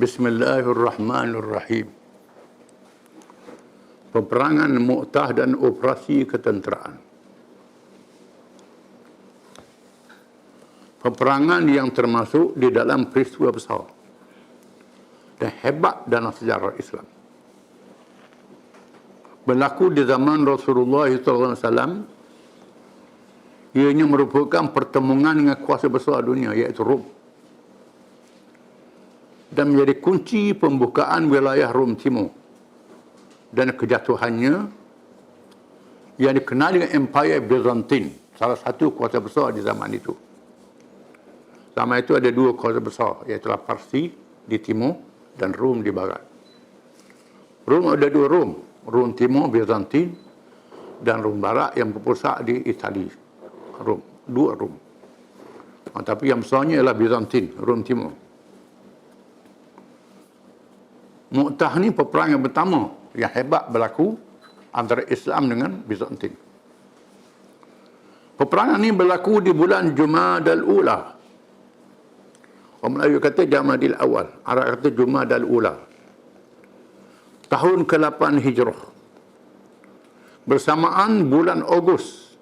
Bismillahirrahmanirrahim. Peperangan Mu'tah dan operasi ketenteraan. Peperangan yang termasuk di dalam peristiwa besar dan hebat dalam sejarah Islam. Berlaku di zaman Rasulullah SAW. Ianya merupakan pertemuan dengan kuasa besar dunia, iaitu Rom, dan menjadi kunci pembukaan wilayah Rom Timur dan kejatuhannya yang dikenal dengan Empire Byzantine, salah satu kuasa besar di zaman itu. Zaman itu ada dua kuasa besar, iaitu Parsi di timur dan Rom di barat. Rom ada dua Rom, Rom Timur Byzantine dan Rom Barat yang berpusat di Itali. Rom, dua Rom. Tapi yang besarnya ialah Byzantine, Rom Timur. Mu'tah ni peperangan yang pertama yang hebat berlaku antara Islam dengan Byzantine. Peperangan ni berlaku di bulan Jumadal Ula. Orang Melayu kata Jamadil Awal, Arab kata Jumadal Ula. Tahun ke-8 Hijrah. Bersamaan bulan Ogos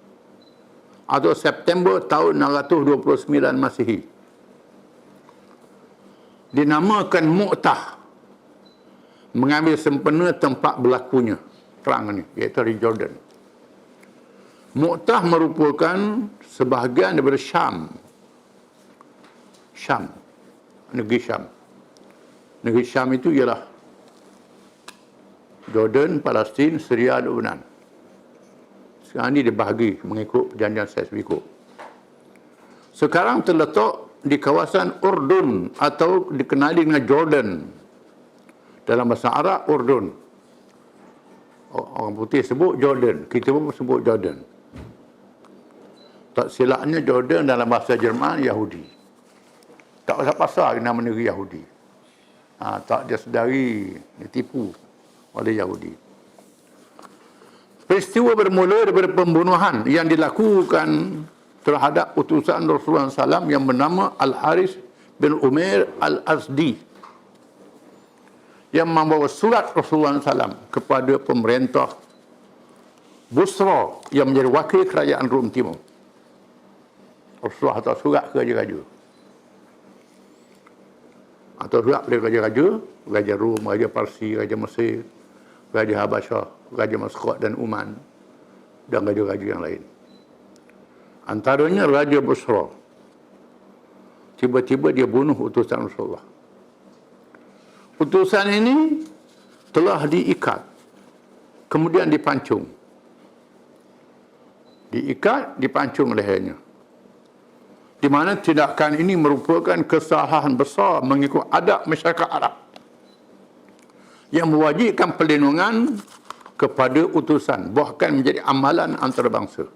atau September tahun 629 Masihi. Dinamakan Mu'tah, mengambil sempena tempat berlakunya perang ini, iaitu di Jordan. Mu'tah merupakan sebahagian daripada Syam, negeri Syam. Negeri Syam itu ialah Jordan, Palestin, Syria, Lebanon. Sekarang ini dibahagi mengikut perjanjian Sykes-Picot. Sekarang terletak di kawasan Urdun atau dikenali dengan Jordan. Dalam bahasa Arab, Urdun. Orang putih sebut Jordan, kita pun sebut Jordan. Tak silapnya Jordan dalam bahasa Jerman, Yahudi. Tak pasal-pasal nama negeri Yahudi. Tak dia sedari ditipu oleh Yahudi. Peristiwa bermula daripada pembunuhan yang dilakukan terhadap utusan Rasulullah SAW yang bernama Al-Haris bin Umair Al-Azdi, yang membawa surat Rasulullah SAW kepada pemerintah Busra yang menjadi wakil kerajaan Rom Timur. Rasulullah hantar surat ke raja-raja. Atau surat pada raja-raja, Raja Rom, Raja Parsi, Raja Mesir, Raja Habasyah, Raja Maskat dan Uman, dan raja-raja yang lain. Antaranya Raja Busra. Tiba-tiba dia bunuh utusan Rasulullah. Utusan ini telah diikat, kemudian dipancung. Diikat, dipancung lehernya. Di mana tindakan ini merupakan kesalahan besar mengikut adab masyarakat Arab yang mewajibkan perlindungan kepada utusan, bahkan menjadi amalan antarabangsa.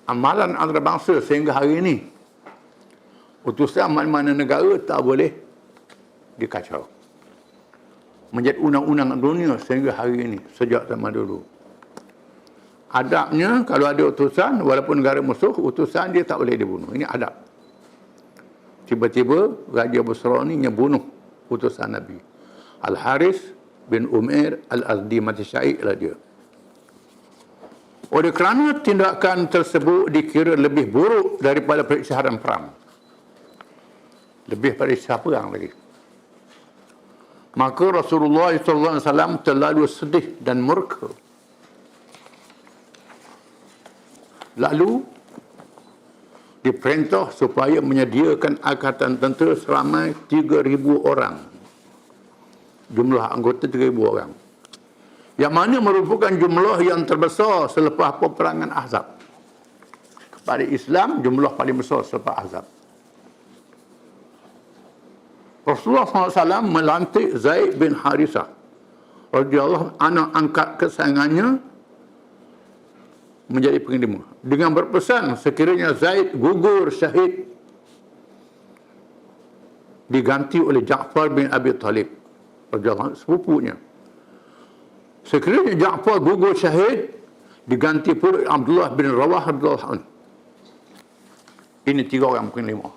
Amalan antarabangsa sehingga hari ini. Utusan mana-mana negara tak boleh dikacau. Menjadi undang-undang dunia sehingga hari ini, sejak zaman dulu. Adabnya, kalau ada utusan, walaupun negara musuh, utusan dia tak boleh dibunuh. Ini adab. Tiba-tiba, Raja Busra ni bunuh utusan Nabi. Al-Haris bin Umair Al-Azdi, mati syahid lah dia. Oleh kerana tindakan tersebut dikira lebih buruk daripada perisytiharan perang. Lebih pada isytihar perang lagi. Maka Rasulullah SAW terlalu sedih dan murka. Lalu diperintah supaya menyediakan angkatan tentera seramai 3,000 orang. Jumlah anggota 3,000 orang. Yang mana merupakan jumlah yang terbesar selepas peperangan Ahzab. Kepada Islam, jumlah paling besar selepas Ahzab. Rasulullah SAW melantik Zaid bin Harithah radhiyallahu anak angkat kesayangannya menjadi penglima, dengan berpesan sekiranya Zaid gugur syahid diganti oleh Ja'far bin Abi Talib radhiyallahu anhu, sepupunya. Sekiranya Ja'far gugur syahid diganti pula Abdullah bin Rawah radhiyallahu anhu. Ini 3 orang penglima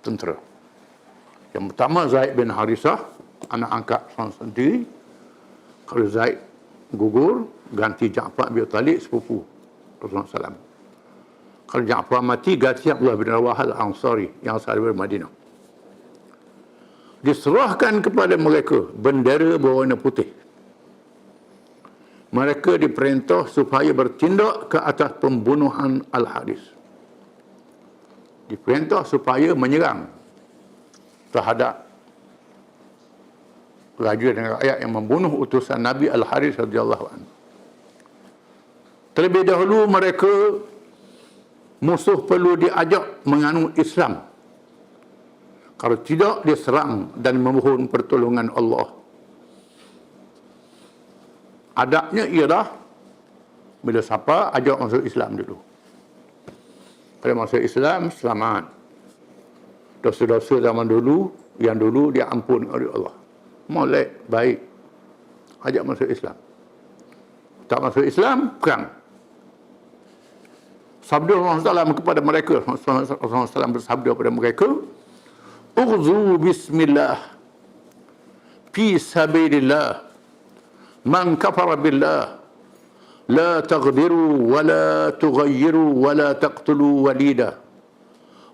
tentera. Yang pertama Zaid bin Harisah, anak angkat seorang sendiri. Kalau Zaid gugur, ganti Ja'far bin Talib, sepupu Rasulullah SAW. Kalau Ja'far mati, ganti Abdullah bin Rawahah al-Ansari yang asal dari Madinah. Diserahkan kepada mereka bendera berwarna putih. Mereka diperintah supaya bertindak ke atas pembunuhan Al-Haris. Diperintah supaya menyerang terhadap raja dan rakyat yang membunuh utusan Nabi Al-Haris radhiyallahu anhu. Terlebih dahulu mereka musuh perlu diajak menganut Islam. Kalau tidak, dia serang dan memohon pertolongan Allah. Adabnya ialah bila siapa ajak masuk Islam dulu. Kalau masuk Islam, selamat. Dosa-dosa zaman dulu, yang dulu dia ampun oleh Allah. Molek, baik. Ajak masuk Islam. Tak masuk Islam, perang. Sabda Rasulullah SAW kepada mereka, Rasulullah SAW bersabda kepada mereka, "Ughzu bismillah fi sabilillah man kafara billah la taghdiru wa la tughayyiru wa la taqtulu walida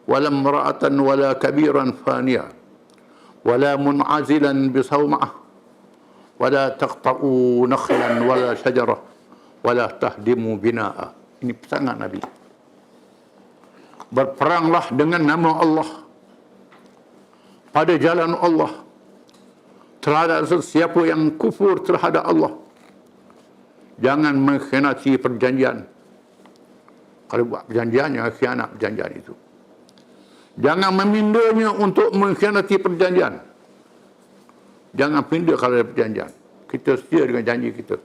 wala imra'atan wala kabiran faniya wala mun'azilan bisawma'ah wala taqta'u nakhlan wala syajarah wala tahdimu bina'a." Ini pesanan Nabi. Berperanglah dengan nama Allah pada jalan Allah terhadap sesiapa yang kufur terhadap Allah. Jangan mengkhianati perjanjian. Kalau buat perjanjian, jangan khianat perjanjian itu. Jangan memindanya untuk mengkhianati perjanjian. Jangan pindah kalau ada perjanjian. Kita setia dengan janji kita.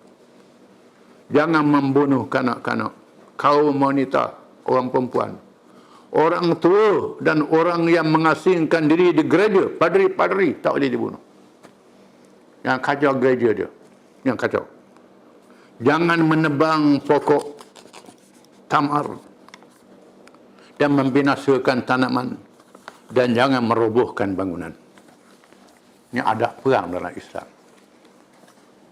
Jangan membunuh kanak-kanak, kaum wanita, orang perempuan, orang tua dan orang yang mengasingkan diri di gereja, padri-padri tak boleh dibunuh. Yang kacau gereja dia, yang kacau. Jangan menebang pokok tamar dan membinasakan tanaman, dan jangan merobohkan bangunan. Ini adab perang dalam Islam.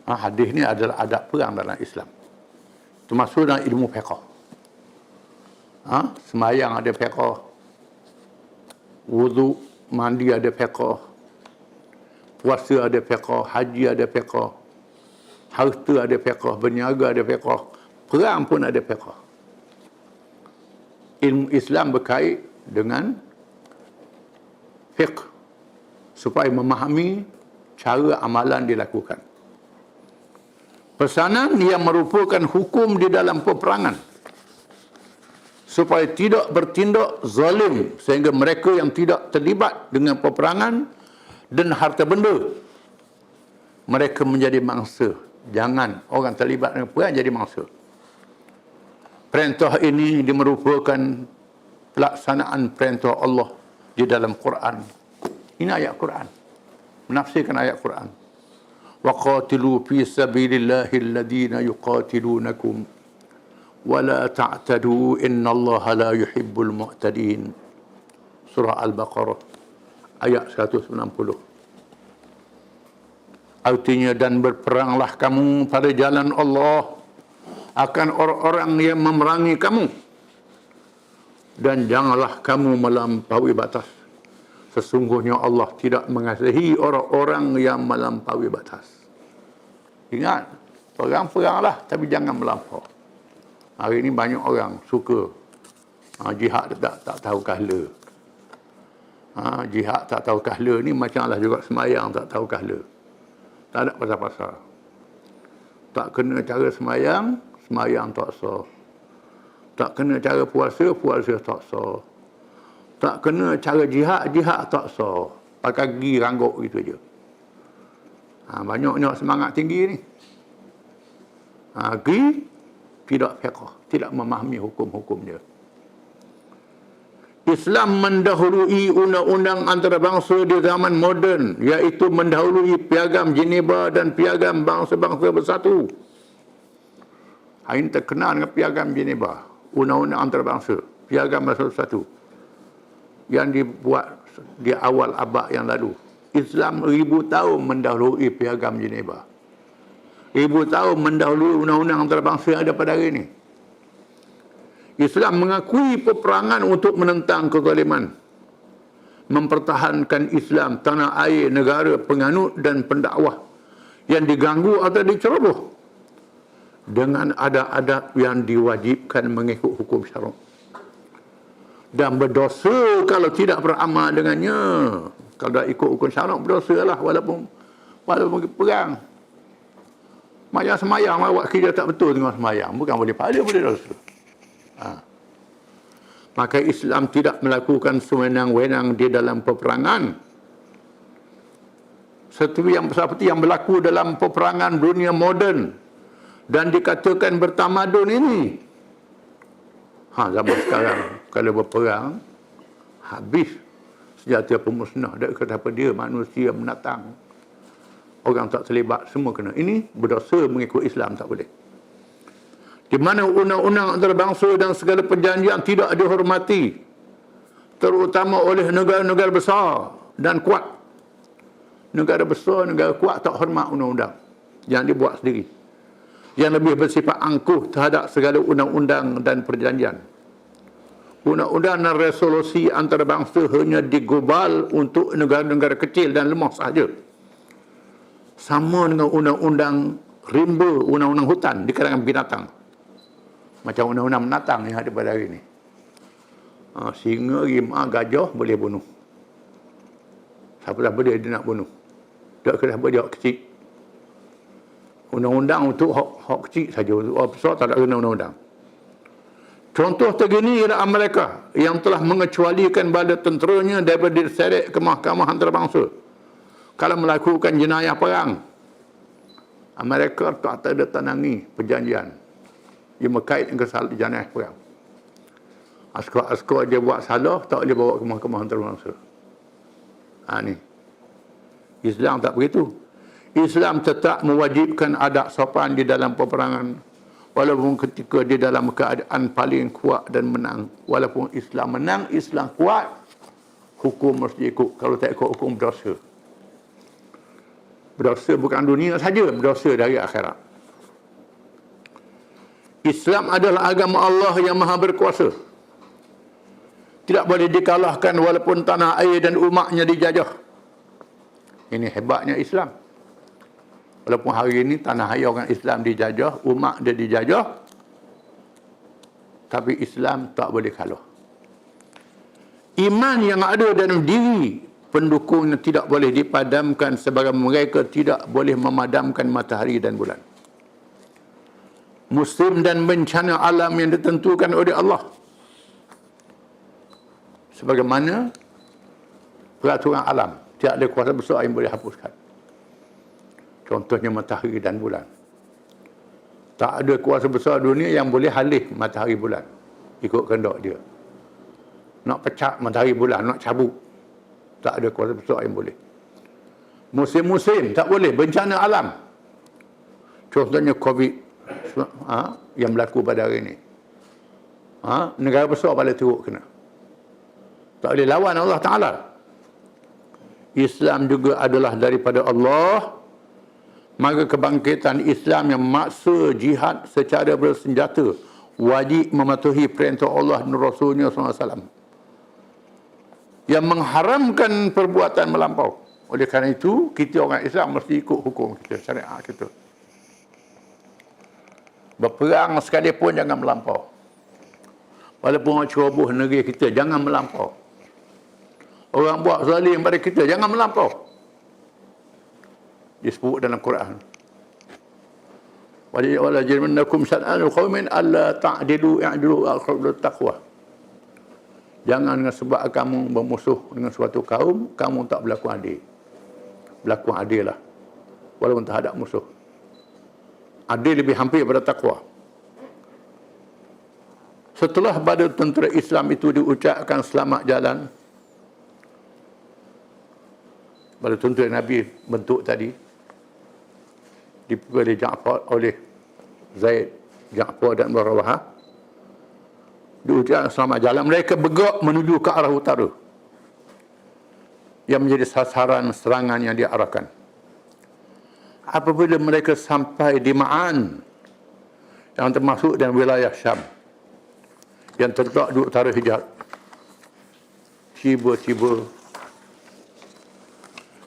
Hadis ini adalah adab perang dalam Islam. Termasuk dalam ilmu fiqh. Semayang ada fiqh, wudu, mandi ada fiqh, puasa ada fiqh, haji ada fiqh, harta ada fiqh, berniaga ada fiqh, perang pun ada fiqh. Ilmu Islam berkait dengan fiqh supaya memahami cara amalan dilakukan. Pesanan yang merupakan hukum di dalam peperangan supaya tidak bertindak zalim sehingga mereka yang tidak terlibat dengan peperangan dan harta benda mereka menjadi mangsa. Jangan orang terlibat dengan perang jadi mangsa. Perintah ini merupakan pelaksanaan perintah Allah di dalam Quran. Ini ayat Quran. Menafsirkan ayat Quran. Wa qatilu fi sabilillahi alladhina yuqatilunakum wa la ta'tadu innallaha la yuhibbul mu'tadin. Surah Al-Baqarah ayat 190. Artinya, dan berperanglah kamu pada jalan Allah akan orang-orang yang memerangi kamu, dan janganlah kamu melampaui batas. Sesungguhnya Allah tidak mengasihi orang-orang yang melampaui batas. Ingat, perang-peranglah tapi jangan melampau. Hari ini banyak orang suka jihad tak tahu kahla. Jihad tak tahu kahla ni macamlah juga semayang tak tahu kahla. Tak ada pasal-pasal. Tak kena cara semayang, semayang tak sah. Tak kena cara puasa, puasa tak sah. Tak kena cara jihad, jihad tak sah. Pakai gigi rangguk gitu je. Banyak semangat tinggi ni. Gigi tidak fiqh, tidak memahami hukum-hukum dia. Islam mendahului undang-undang antarabangsa di zaman moden, iaitu mendahului piagam Geneva dan piagam bangsa-bangsa bersatu. Hari ini terkenal dengan piagam Geneva, undang-undang antarabangsa, piagam bangsa bersatu, yang dibuat di awal abad yang lalu. Islam 1000 tahun mendahului Piagam Geneva. 1000 tahun mendahului undang-undang antarabangsa yang ada pada hari ini. Islam mengakui peperangan untuk menentang kezaliman, mempertahankan Islam, tanah air, negara, penganut dan pendakwah yang diganggu atau diceroboh dengan adab-adab yang diwajibkan mengikut hukum syarak. Dan berdosa kalau tidak beramal dengannya. Kalau dah ikut hukum syarak, berdosa lah walaupun perang. Semayang awak kira tak betul tengah semayang. Bukan boleh pahala, boleh dosa. Maka Islam tidak melakukan sewenang-wenang di dalam peperangan. Seperti yang berlaku dalam peperangan dunia moden dan dikatakan bertamadun ini. Zaman sekarang kalau berperang, habis senjata pemusnah. Tak kata apa dia, manusia menatang. Orang tak terlibat, semua kena. Ini berdosa mengikut Islam, tak boleh. Di mana undang-undang antarabangsa dan segala perjanjian tidak dihormati, terutama oleh negara-negara besar dan kuat. Negara besar, negara kuat tak hormat undang-undang yang dibuat sendiri, yang lebih bersifat angkuh terhadap segala undang-undang dan perjanjian. Undang-undang dan resolusi antarabangsa hanya digubal untuk negara-negara kecil dan lemah sahaja. Sama dengan undang-undang rimba, undang-undang hutan di kalangan binatang. Macam undang-undang binatang yang ada pada hari ini. Singa, rimau, gajah boleh bunuh. Siapa-siapa dia nak bunuh. Tak kena apa dia hak kecil. Undang-undang untuk hak kecil saja. Untuk orang besar tak ada guna undang-undang. Contoh tergini ialah Amerika yang telah mengecualikan bala tenteranya daripada diseret ke mahkamah antarabangsa kalau melakukan jenayah perang. Amerika tak ada tandangi perjanjian yang berkait dengan jenayah perang. Askar dia buat salah, tak boleh bawa ke mahkamah antarabangsa. Ni. Islam tak begitu. Islam tetap mewajibkan adab sopan di dalam peperangan, walaupun ketika di dalam keadaan paling kuat dan menang. Walaupun Islam menang, Islam kuat, hukum mesti ikut. Kalau tak ikut hukum, berdosa. Berdosa bukan dunia saja, berdosa dari akhirat. Islam adalah agama Allah yang maha berkuasa. Tidak boleh dikalahkan walaupun tanah air dan umatnya dijajah. Ini hebatnya Islam. Walaupun hari ini tanah air orang Islam dijajah, umat dia dijajah, tapi Islam tak boleh kalah. Iman yang ada dalam diri pendukungnya tidak boleh dipadamkan sebagaimana mereka tidak boleh memadamkan matahari dan bulan. Musim dan bencana alam yang ditentukan oleh Allah, sebagaimana peraturan alam, tidak ada kuasa besar yang boleh hapuskan. Contohnya matahari dan bulan. Tak ada kuasa besar dunia yang boleh halih matahari bulan ikut kehendak dia. Nak pecah matahari bulan, nak cabut, tak ada kuasa besar yang boleh. Musim-musim tak boleh, bencana alam. Contohnya COVID yang berlaku pada hari ini. Negara besar pada teruk kena. Tak boleh lawan Allah Ta'ala. Islam juga adalah daripada Allah. Maka kebangkitan Islam yang maksa jihad secara bersenjata wajib mematuhi perintah Allah dan Rasulnya SAW yang mengharamkan perbuatan melampau. Oleh kerana itu, kita orang Islam mesti ikut hukum kita, syariat kita. Berperang sekalipun jangan melampau. Walaupun orang ceroboh negeri kita, jangan melampau. Orang buat zalim pada kita, jangan melampau. Disebut dalam Quran. Wala jilmannakum san'anu qaumin alla ta'dilu i'dilu aqrabu taqwa. Jangan dengan sebab kamu bermusuh dengan suatu kaum, kamu tak berlaku adil. Berlaku adil lah, walaupun terhadap musuh. Adil lebih hampir pada takwa. Setelah pada tentera Islam itu diucapkan selamat jalan, pada tentera Nabi bentuk tadi, dipukuli Ja'far oleh Zaid, Ja'far dan Rawahah, diucapkan selamat jalan. Mereka bergerak menuju ke arah utara. yang menjadi sasaran serangan yang diarahkan. Apabila mereka sampai di Ma'an, yang termasuk dalam wilayah Syam, yang terletak di utara Hijaz, tiba-tiba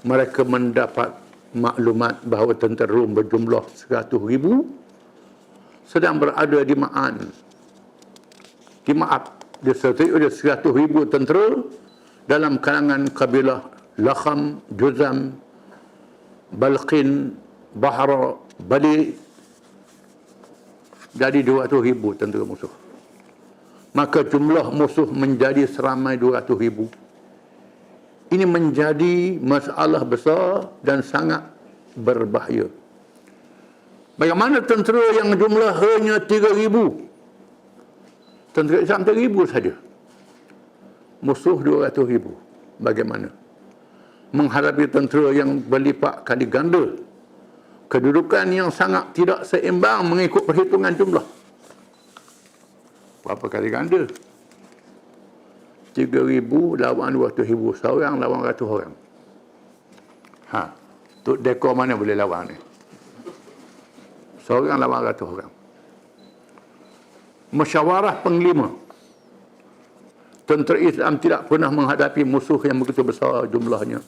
mereka mendapat maklumat bahawa tentera Rom berjumlah 100,000 sedang berada di Ma'an. Disertai oleh 100,000 tentera dalam kalangan kabilah Lakham, Juzam, Balqin, Bahra, Bali. Jadi 200,000 tentera musuh. Maka jumlah musuh menjadi seramai 200,000. Ini menjadi masalah besar dan sangat berbahaya. Bagaimana tentera yang jumlah hanya 3,000? Tentera Islam 3,000 saja. Musuh 200,000. Bagaimana? Menghadapi tentera yang berlipat kali ganda. Kedudukan yang sangat tidak seimbang mengikut perhitungan jumlah. Berapa kali ganda? 3,000 lawan 200,000. Seorang lawan 100 orang. Tok dekor mana boleh lawan ni? Seorang lawan 100 orang. Musyawarah penglima. Tentera Islam tidak pernah menghadapi musuh yang begitu besar jumlahnya.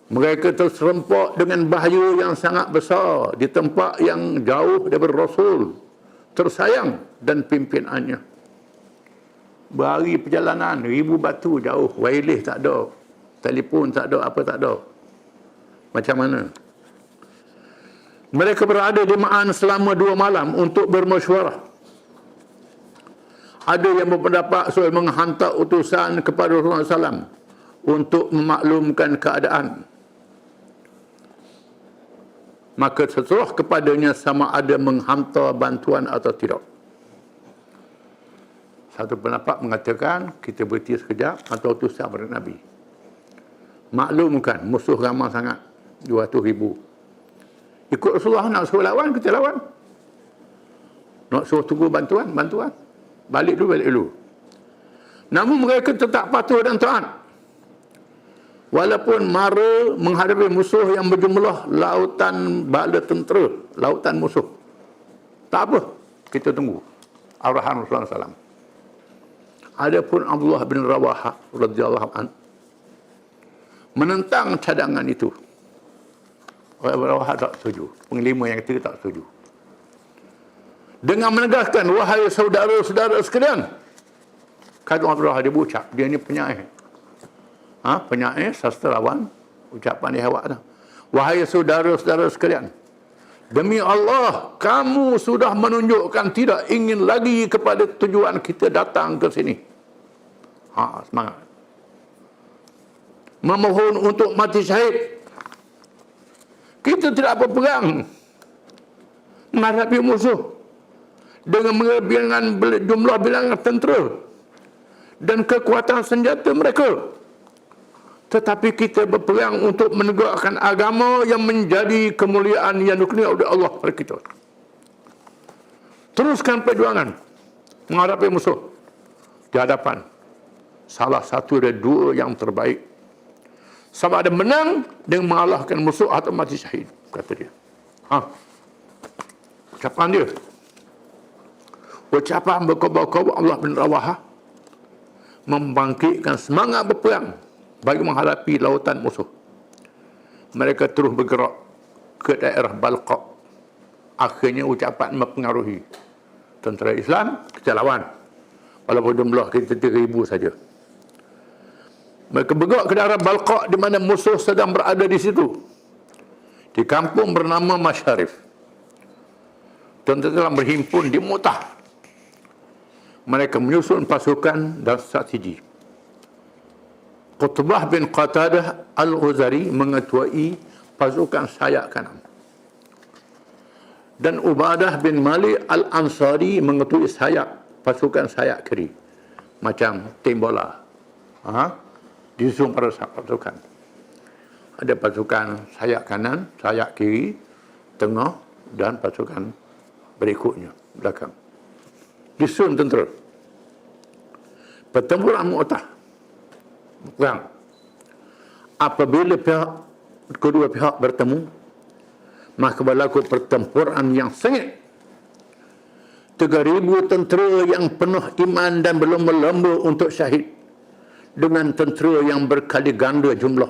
Mereka terserempak dengan bahaya yang sangat besar di tempat yang jauh daripada Rasul tersayang dan pimpinannya. Berhari perjalanan, 1,000 batu jauh, wireless tak ada, telefon tak ada, apa tak ada. Macam mana? Mereka berada di Ma'an selama 2 malam untuk bermesyuarah. Ada yang berpendapat soal menghantar utusan kepada Rasulullah SAW untuk memaklumkan keadaan. Maka terserah kepadanya sama ada menghantar bantuan atau tidak. Satu pendapat mengatakan kita berhenti sekejap atau utusan kepada Nabi. Maklumkan musuh ramai sangat, 200,000. Ikut Rasulullah, nak suruh lawan, kita lawan. Nak suruh tunggu bantuan. Balik dulu. Namun mereka tetap patuh dan taat. Walaupun mara menghadapi musuh yang berjumlah lautan bala tentera, lautan musuh. Tak apa, kita tunggu arahan Rasulullah SAW. Adapun Abdullah bin Rawahah radhiyallahu an menentang cadangan itu. Rawahah tak setuju. Penglima yang ketiga tak setuju. Dengan menegaskan, wahai saudara-saudara sekalian, kata Abdullah, dia berucap, dia ni penyair. Penyair, sastrawan, ucapan dia awak dah. Wahai saudara-saudara sekalian, demi Allah, kamu sudah menunjukkan tidak ingin lagi kepada tujuan kita datang ke sini. Semangat. Memohon untuk mati syahid. Kita tidak berperang menghadapi musuh dengan jumlah bilangan tentera dan kekuatan senjata mereka. Tetapi kita berperang untuk menegakkan agama yang menjadi kemuliaan yang dikurniakan oleh Allah kepada kita. Teruskan perjuangan menghadapi musuh di hadapan salah satu dari 2 yang terbaik. Sama ada menang dengan mengalahkan musuh atau mati syahid, kata dia. Ucapan dia. Ucapan berkobar-kobar Allah bin Rawahah membangkitkan semangat berperang bagi menghadapi lautan musuh. Mereka terus bergerak ke daerah Balqa. Akhirnya ucapan mempengaruhi tentera Islam, kita lawan. Walaupun jumlah kita 3,000 saja. Mereka bergerak ke daerah Balqa di mana musuh sedang berada di situ. Di kampung bernama Masyarif. Tentera telah berhimpun di Mu'tah. Mereka menyusun pasukan dan strategi. Qutbah bin Qatadah Al-Ghazari mengetuai pasukan sayap kanan. Dan Ubadah bin Malik Al-Ansari mengetuai pasukan sayap kiri. Macam tim bola. Disusun pada pasukan. Ada pasukan sayap kanan, sayap kiri, tengah dan pasukan berikutnya, belakang. Disusun tentera. Pertempuran Mu'tah. Perang. apabila kedua pihak bertemu, maka berlaku pertempuran yang sengit. 3,000 tentera yang penuh iman dan belum berlomba untuk syahid dengan tentera yang berkali ganda jumlah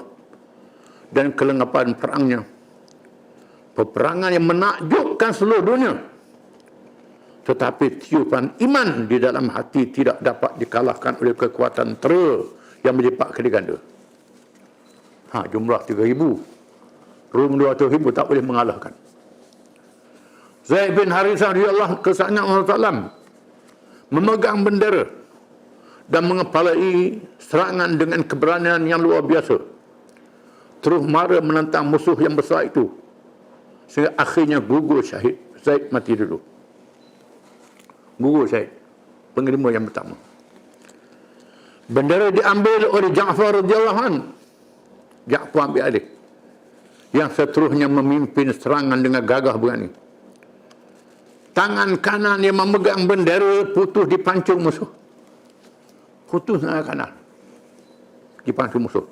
dan kelengkapan perangnya. Peperangan yang menakjubkan seluruh dunia. Tetapi tiupan iman di dalam hati tidak dapat dikalahkan oleh kekuatan tentera yang berlipat kali ganda. Jumlah 3,000. Rum 200,000 tak boleh mengalahkan. Zaid bin Harithah radhiyallahu anhu memegang bendera dan mengepalai serangan dengan keberanian yang luar biasa. Terus mara menentang musuh yang besar itu. Sehingga akhirnya gugur syahid. Zaid mati dulu. Gugur syahid. Pengelima yang pertama. Bendera diambil oleh Ja'far radhiyallahu anhu. Ja'far ambil alih. Yang seterusnya memimpin serangan dengan gagah berani. Tangan kanan yang memegang bendera putus dipancung musuh. Putus tangan kanan. Dipancung musuh.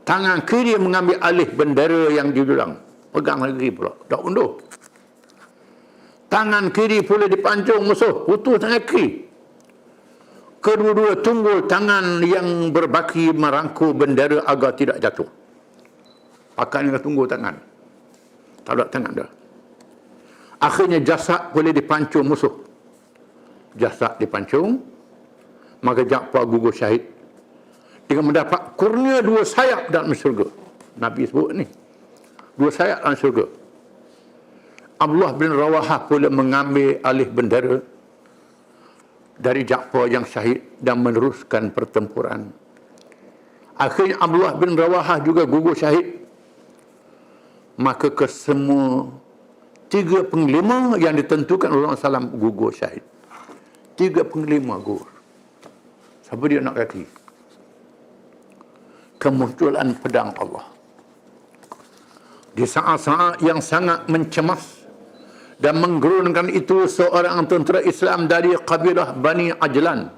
Tangan kiri mengambil alih bendera yang didulang. Pegang lagi pula. Tak undur. Tangan kiri pula dipancung musuh. Putus tangan kiri. Kedua-dua tunggul tangan yang berbaki merangkul bendera agar tidak jatuh. Pakai dengan tunggul tangan. Tak ada tangan dah. Akhirnya jasad boleh dipancung musuh. Jasad dipancung, maka Ja'far gugur syahid dengan mendapat kurnia 2 sayap dalam syurga. Nabi sebut ni. 2 sayap dalam syurga. Abdullah bin Rawahah pula mengambil alih bendera dari Ja'far yang syahid dan meneruskan pertempuran. Akhirnya Abdullah bin Rawahah juga gugur syahid. Maka kesemua 3 penglima yang ditentukan oleh Rasulullah SAW gugur syahid. 3 penglima gugur. Siapa dia nak kaki? Kemunculan pedang Allah. Di saat-saat yang sangat mencemas dan menggerunkan itu, seorang tentera Islam dari kabilah Bani Ajlan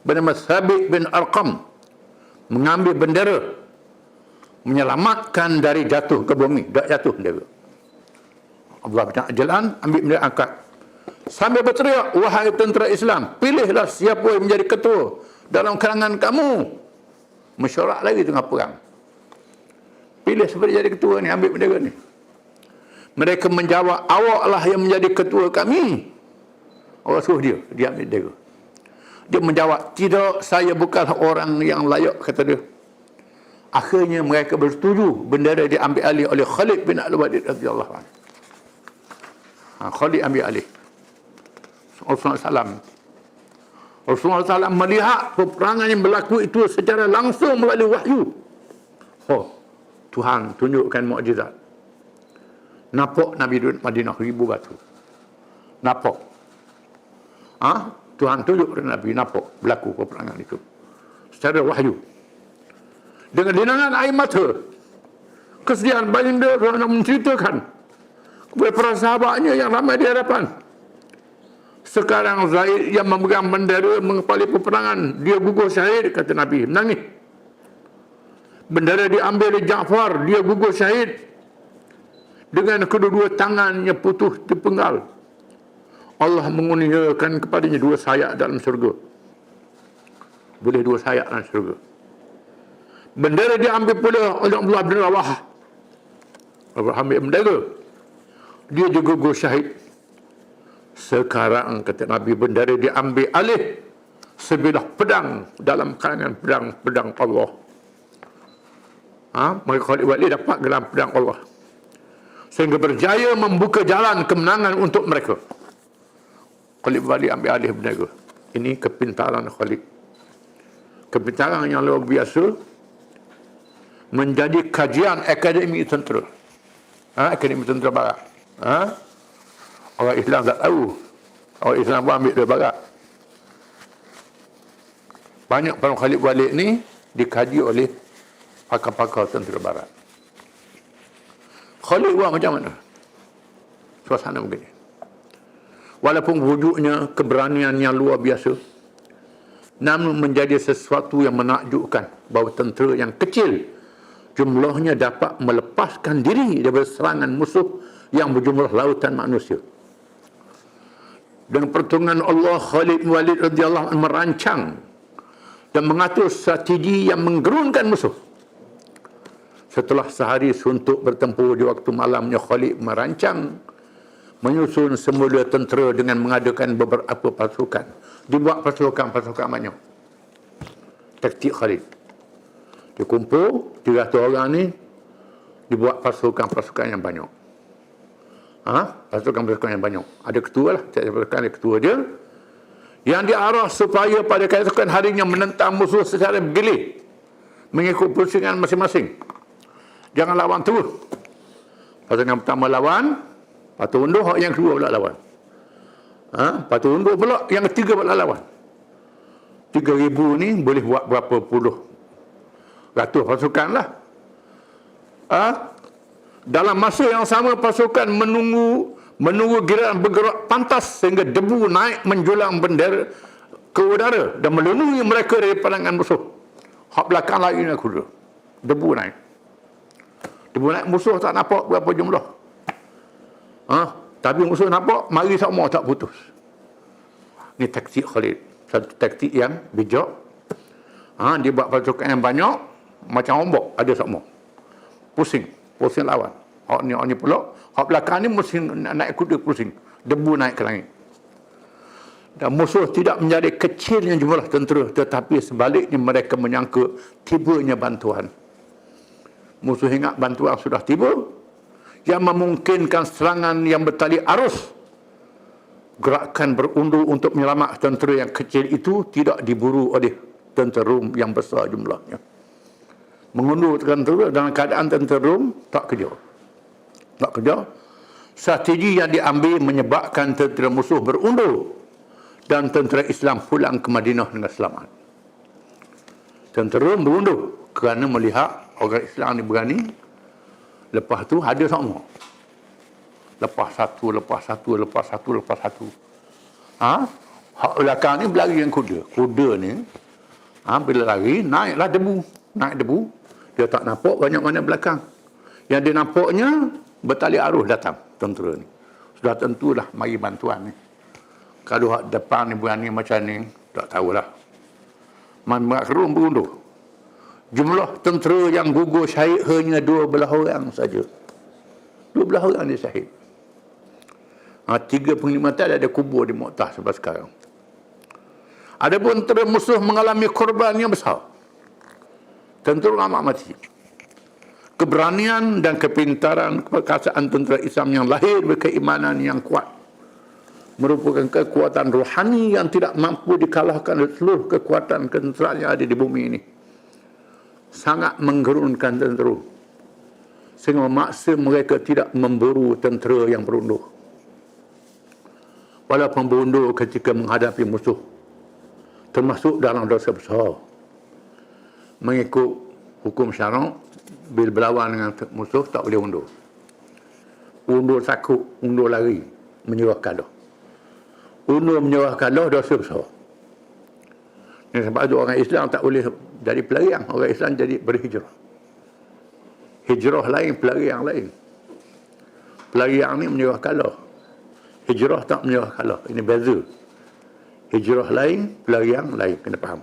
bernama Thabit bin Arqam mengambil bendera, menyelamatkan dari jatuh ke bumi. Tak jatuh bendera. Abdullah bin Ajlan ambil bendera, angkat sambil berteriak, wahai tentera Islam, pilihlah siapa yang menjadi ketua dalam kalangan kamu. Mesyuarat lagi tengah perang. Pilih siapa jadi ketua ni, ambil bendera ni. Mereka menjawab, awaklah yang menjadi ketua kami. Orang suruh dia ambil bendera. Dia menjawab, tidak, saya bukanlah orang yang layak, kata dia. Akhirnya mereka bersetuju, bendera diambil alih oleh Khalid bin Al-Walid radhiyallahu anhu. Khalid ambil alih. Rasulullah SAW melihat peperangan yang berlaku itu secara langsung melalui wahyu. Tuhan tunjukkan mukjizat. Nampak Nabi duduk Madinah 1000 batu. Nampak. Tuhan tunjuk kepada Nabi, nampak berlaku peperangan itu secara wahyu. Dengan linangan air mata, kesedihan baginda nak menceritakan kepada para sahabatnya yang ramai di hadapan. Sekarang Zaid yang memegang bendera mengepali peperangan, dia gugur syahid, kata Nabi, menangis. Bendera diambil oleh Ja'far, dia gugur syahid dengan kedua-dua tangannya putus dipenggal. Allah mengurniakan kepadanya 2 sayap dalam syurga. Boleh 2 sayap dalam syurga. Bendera diambil pula oleh Abdullah bin Rawahah. Ambil bendera, dia juga gugur syahid. Sekarang, kata Nabi, bendera diambil alih sebilah pedang dalam kalangan pedang Allah. Mereka Khalid Walid dapat dalam pedang Allah, sehingga berjaya membuka jalan kemenangan untuk mereka. Khalid Walid ambil alih bendera. Ini kepintaran Khalid. Kepintaran yang luar biasa, menjadi kajian akademi tentera. Akademi tentera barat. Orang Islam tak tahu. Orang Islam pun ambil dari barat. Banyak perang Khalid Walid ni dikaji oleh pakar-pakar tentera barat. Khalid buat macam mana? Suasana begini. Walaupun wujudnya keberanian yang luar biasa, namun menjadi sesuatu yang menakjubkan bahawa tentera yang kecil jumlahnya dapat melepaskan diri daripada serangan musuh yang berjumlah lautan manusia. Dengan pertolongan Allah, Khalid bin Walid radhiyallahu anhu merancang dan mengatur strategi yang menggerunkan musuh. Setelah sehari suntuk bertempur, di waktu malamnya Khalid merancang menyusun semula tentera dengan mengadakan beberapa pasukan. Dibuat pasukan banyak. Taktik Khalid. Dikumpul 300 orang ni, dibuat pasukan yang banyak. Pasukan yang banyak. Ada ketua lah, pasukan ada ketua dia. Yang diarah supaya pada keesokan harinya menentang musuh secara bergilir, mengikut pusingan masing-masing. Jangan lawan terus. Pasukan pertama lawan, lepas tu undur, yang kedua pula lawan. Lepas tu undur pula, yang ketiga pula lawan. 3,000 ni boleh buat berapa puluh ratus pasukan lah. Dalam masa yang sama, pasukan menunggu giliran bergerak pantas sehingga debu naik menjulang bendera ke udara dan melindungi mereka dari pandangan musuh. Hak belakang lagi ni kuda. Debu naik. Musuh tak nampak berapa jumlah. Tapi musuh nampak, mari semua tak putus. Ini taktik Khalid. Satu taktik yang bijak. Dia buat pasukan yang banyak, macam ombak, ada semua. Pusing lawan. Hak ni pula, hak belakang ni mesti naik kuda pusing. Debu naik ke langit. Dan musuh tidak menjadi kecilnya jumlah tentera, tetapi sebaliknya mereka menyangka tibanya bantuan. Musuh ingat bantuan sudah tiba, yang memungkinkan serangan yang bertali arus. Gerakan berundur untuk menyelamatkan tentera yang kecil itu tidak diburu oleh tentera Rom yang besar jumlahnya. Mengundur tentera dalam keadaan tentera Rom tak kerja. Strategi yang diambil menyebabkan tentera musuh berundur dan tentera Islam pulang ke Madinah dengan selamat. Tentera Rom berundur kerana melihat orang Islam ni berani. Lepas tu ada semua. Lepas satu. Hak belakang ni berlari dengan kuda. Kuda ni, bila lari, naiklah debu. Naik debu. Dia tak nampak banyak mana belakang. Yang dia nampaknya, bertali arus datang tentera ni. Sudah tentulah mari bantuan ni. Kalau hak depan ni berani macam ni, tak tahulah. Mereka berundur. Jumlah tentera yang gugur syahid hanya 12 orang saja. 12 orang dia syahid. 3 penghormatan ada kubur di Mu'tah sampai sekarang. Adapun tentera musuh mengalami korban yang besar. Tentera amat mati. Keberanian dan kepintaran perkasaan tentera Islam yang lahir berkeimanan yang kuat merupakan kekuatan rohani yang tidak mampu dikalahkan oleh seluruh kekuatan ketenteraan yang ada di bumi ini. Sangat menggerunkan tentera sehingga memaksa mereka tidak memburu tentera yang berundur. Walaupun berundur ketika menghadapi musuh, termasuk dalam dosa besar. Mengikut hukum syarak, bila berlawan dengan musuh tak boleh undur. Undur takut, undur lari, menyerah kalah. Undur menyerah kalah dosa besar. Sebab itu orang Islam tak boleh jadi pelarian. Orang Islam jadi berhijrah. Hijrah lain, pelarian lain. Pelarian ni menyerah kalah. Hijrah tak menyerah kalah. Ini beza. Hijrah lain, pelarian lain. Kena faham.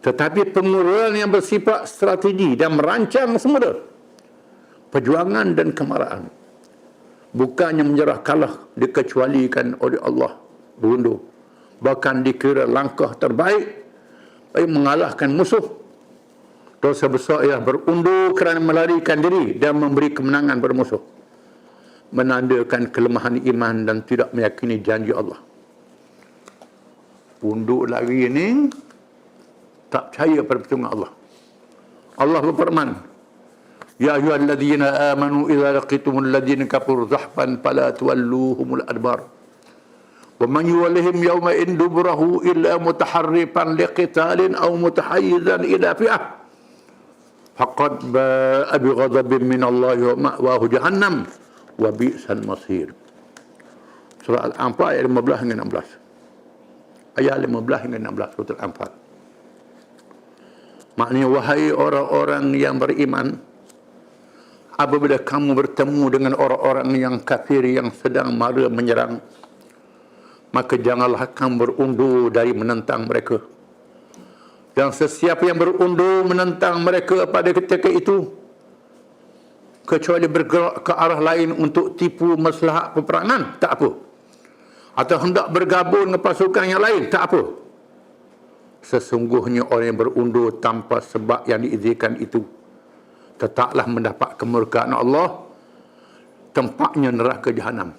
Tetapi pengurusan yang bersifat strategi dan merancang semula perjuangan dan kemarahan. Bukannya menyerah kalah dikecualikan oleh Allah berundur. Bahkan dikira langkah terbaik bagi mengalahkan musuh. Dosa besar ialah berundur kerana melarikan diri dan memberi kemenangan pada musuh. Menandakan kelemahan iman dan tidak meyakini janji Allah. Undur lari ini tak percaya pada pertolongan Allah. Allah berfirman, Ya ayyuhalladzina amanu idza laqitumul ladzina kafaru zahfan fala tuwalluhumul adbar. Wa man yuwallihim yawma in duburahu illa mutaharrifan liqitalin aw mutahayyizan ila fi'ah faqad ba'a bighadabin min Allah wa ma'wahu jahannam wa bi'sal masir. Surah Al-Anfal ayat 15 hingga 16. Ayat 15 hingga 16 surah Al-Anfal. Maknanya, wahai orang-orang yang beriman, apabila kamu bertemu dengan orang-orang yang kafir yang sedang mara menyerang, maka janganlah kamu berundur dari menentang mereka. Dan sesiapa yang berundur menentang mereka pada ketika itu, kecuali bergerak ke arah lain untuk tipu maslahat peperangan, tak apa. Atau hendak bergabung dengan pasukan yang lain, tak apa. Sesungguhnya orang yang berundur tanpa sebab yang diizinkan itu tetaplah mendapat kemurkaan Allah, tempatnya neraka jahanam.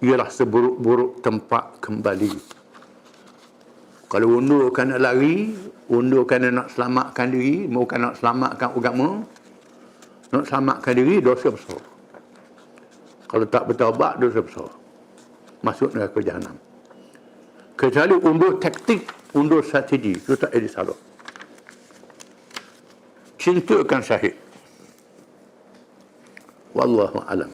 Ialah seburuk-buruk tempat kembali. Kalau undur kerana lari, undur kerana nak selamatkan diri, bukan nak selamatkan agama, nak selamatkan diri, dosa besar. Kalau tak bertaubat, dosa besar. Masuk neraka jahanam. Kecuali undur taktik, undur strategi, itu tak ada salah. Cintakan syahid. Wallahu a'lam.